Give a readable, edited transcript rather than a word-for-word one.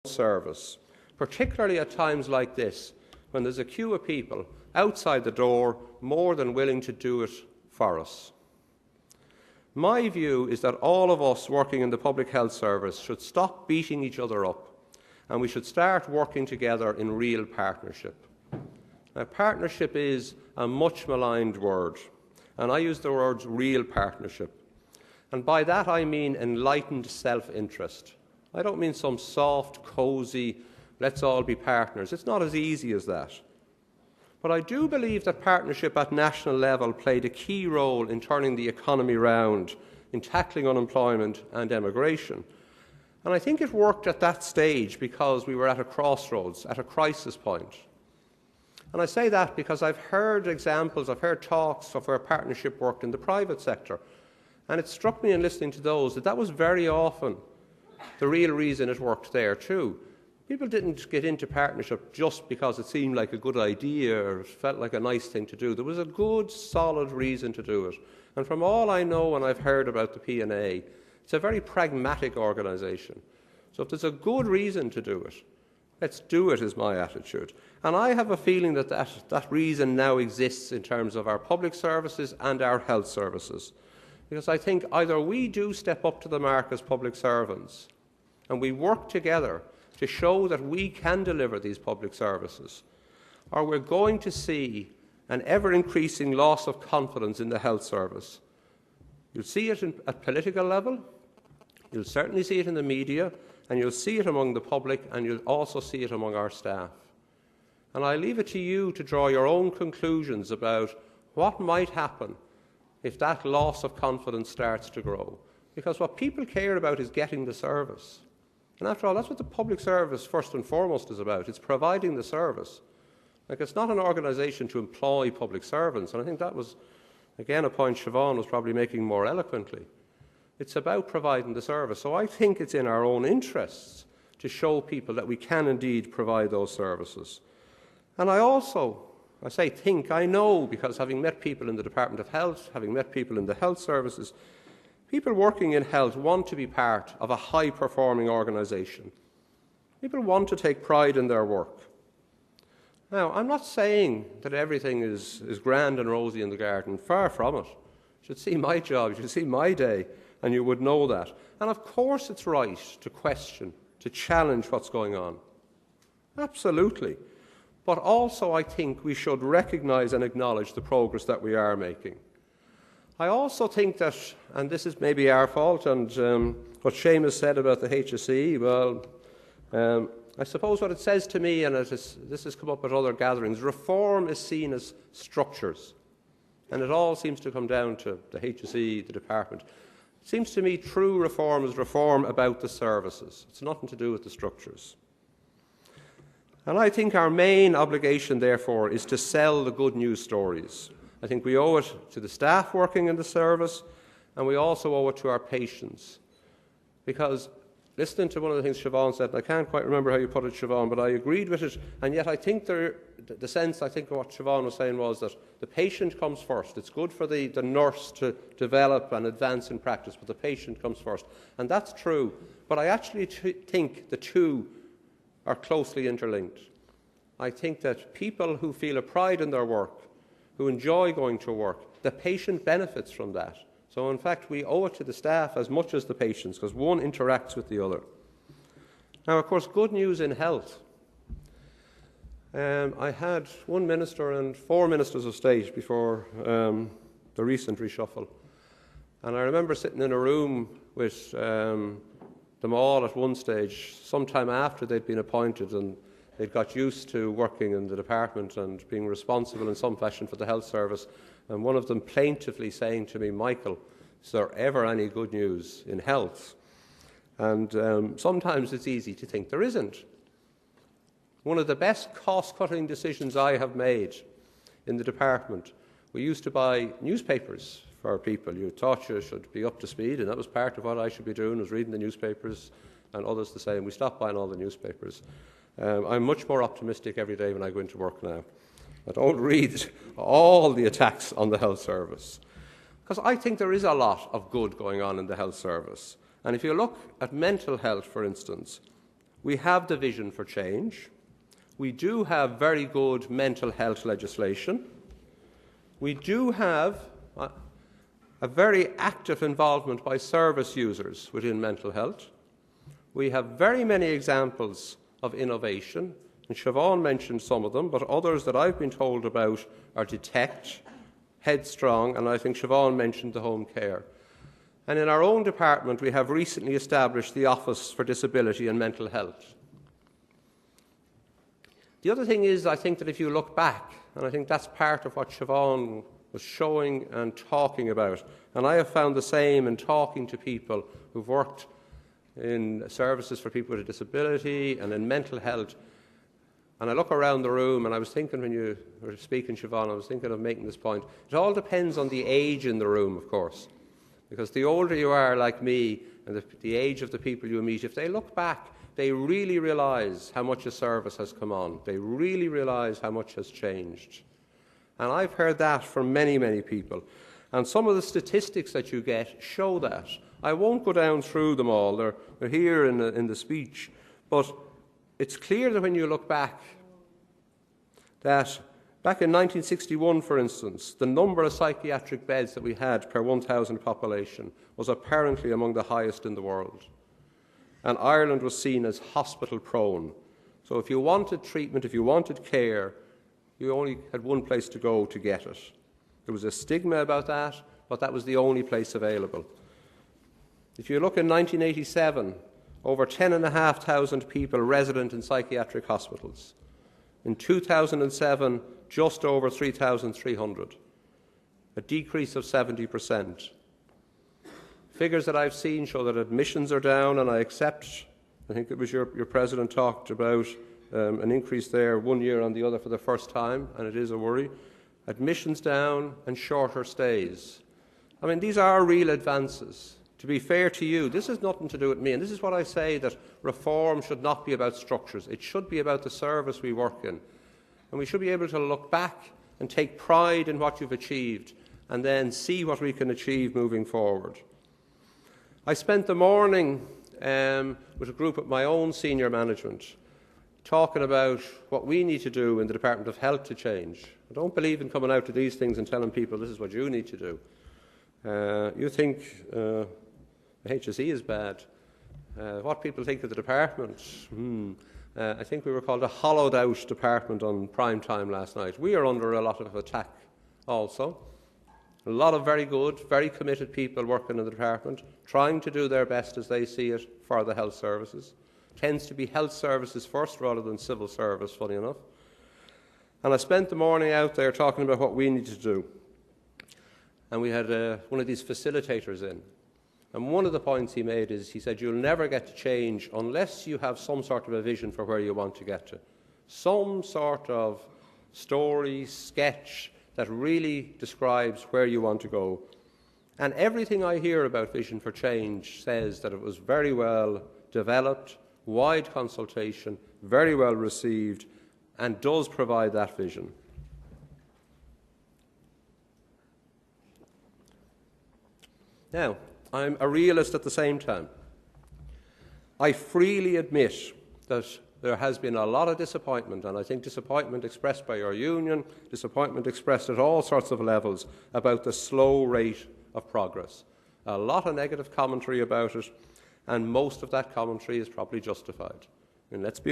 service, particularly at times like this, when there's a queue of people outside the door more than willing to do it for us. My view is that all of us working in the public health service should stop beating each other up, and we should start working together in real partnership. Now, partnership is a much maligned word, and I use the words real partnership. And by that I mean enlightened self-interest. I don't mean some soft, cosy, let's all be partners. It's not as easy as that. But I do believe that partnership at national level played a key role in turning the economy round, in tackling unemployment and emigration. And I think it worked at that stage because we were at a crossroads, at a crisis point. And I say that because I've heard examples, I've heard talks of where partnership worked in the private sector. And it struck me in listening to those that was very often the real reason it worked there too. People didn't get into partnership just because it seemed like a good idea or it felt like a nice thing to do. There was a good, solid reason to do it. And from all I know and I've heard about the PNA, it's a very pragmatic organisation. So if there's a good reason to do it, let's do it, is my attitude. And I have a feeling that that reason now exists in terms of our public services and our health services. Because I think either we do step up to the mark as public servants and we work together to show that we can deliver these public services, or we're going to see an ever-increasing loss of confidence in the health service. You'll see it at political level, you'll certainly see it in the media, and you'll see it among the public, and you'll also see it among our staff. And I leave it to you to draw your own conclusions about what might happen if that loss of confidence starts to grow. Because what people care about is getting the service. And after all, that's what the public service first and foremost is about. It's providing the service. Like, it's not an organisation to employ public servants. And I think that was, again, a point Siobhan was probably making more eloquently. It's about providing the service. So I think it's in our own interests to show people that we can indeed provide those services. And I say think, I know, because having met people in the Department of Health, having met people in the health services, people working in health want to be part of a high-performing organisation. People want to take pride in their work. Now, I'm not saying that everything is grand and rosy in the garden. Far from it. You should see my job, you should see my day, and you would know that. And of course it's right to question, to challenge what's going on. Absolutely. But also I think we should recognise and acknowledge the progress that we are making. I also think that, and this is maybe our fault, and what Seamus said about the HSE, well, I suppose what it says to me, and this has come up at other gatherings, reform is seen as structures. And it all seems to come down to the HSE, the department. It seems to me true reform is reform about the services. It's nothing to do with the structures. And I think our main obligation, therefore, is to sell the good news stories. I think we owe it to the staff working in the service, and we also owe it to our patients. Because listening to one of the things Siobhan said, and I can't quite remember how you put it, Siobhan, but I agreed with it, and yet I think the sense, I think what Siobhan was saying was that the patient comes first. It's good for the nurse to develop and advance in practice, but the patient comes first. And that's true, but I actually think the two are closely interlinked. I think that people who feel a pride in their work, who enjoy going to work, the patient benefits from that. So in fact we owe it to the staff as much as the patients, because one interacts with the other. Now, of course, good news in health. I had one minister and 4 ministers of state before the recent reshuffle, and I remember sitting in a room with them all at one stage, sometime after they'd been appointed and they'd got used to working in the department and being responsible in some fashion for the health service, and one of them plaintively saying to me, "Michael, is there ever any good news in health?" And sometimes it's easy to think there isn't. One of the best cost-cutting decisions I have made in the department, we used to buy newspapers for people. You thought you should be up to speed, and that was part of what I should be doing, was reading the newspapers, and others the same. We stopped buying all the newspapers. I'm much more optimistic every day when I go into work now. I don't read all the attacks on the health service, because I think there is a lot of good going on in the health service. And if you look at mental health, for instance, We have the vision for change. We do have very good mental health legislation. We do have a very active involvement by service users within mental health. We have very many examples of innovation, and Siobhan mentioned some of them, but others that I've been told about are Detect, Headstrong, and I think Siobhan mentioned the home care. And in our own department, we have recently established the Office for Disability and Mental Health. The other thing is, I think that if you look back, and I think that's part of what Siobhan was showing and talking about, and I have found the same in talking to people who've worked in services for people with a disability and in mental health. And I look around the room, and I was thinking when you were speaking, Siobhan, I was thinking of making this point. It all depends on the age in the room, of course, because the older you are, like me, and the age of the people you meet, if they look back, they really realise how much a service has come on. They really realise how much has changed. And I've heard that from many, many people. And some of the statistics that you get show that. I won't go down through them all. They're here in the speech. But it's clear that when you look back, that back in 1961, for instance, the number of psychiatric beds that we had per 1,000 population was apparently among the highest in the world. And Ireland was seen as hospital-prone. So if you wanted treatment, if you wanted care, you only had one place to go to get it. There was a stigma about that, but that was the only place available. If you look in 1987, over 10,500 people resident in psychiatric hospitals. In 2007, just over 3,300, a decrease of 70%. Figures that I've seen show that admissions are down, and I accept, I think it was your president talked about an increase there 1 year on the other for the first time, and it is a worry. Admissions down and shorter stays. I mean, these are real advances. To be fair to you, this has nothing to do with me, and this is what I say, that reform should not be about structures. It should be about the service we work in. And we should be able to look back and take pride in what you've achieved, and then see what we can achieve moving forward. I spent the morning with a group of my own senior management talking about what we need to do in the Department of Health to change. I don't believe in coming out to these things and telling people this is what you need to do. You think the HSE is bad. What people think of the department, I think we were called a hollowed-out department on prime time last night. We are under a lot of attack also. A lot of very good, very committed people working in the department, trying to do their best as they see it for the health services. Tends to be health services first rather than civil service, funny enough. And I spent the morning out there talking about what we need to do. And we had one of these facilitators in. And one of the points he made is, he said, you'll never get to change unless you have some sort of a vision for where you want to get to. Some sort of story, sketch that really describes where you want to go. And everything I hear about Vision for Change says that it was very well developed, wide consultation, very well received, and does provide that vision. Now, I'm a realist at the same time. I freely admit that there has been a lot of disappointment, and I think disappointment expressed by our union, disappointment expressed at all sorts of levels about the slow rate of progress. A lot of negative commentary about it, and most of that commentary is probably justified. And let's be honest.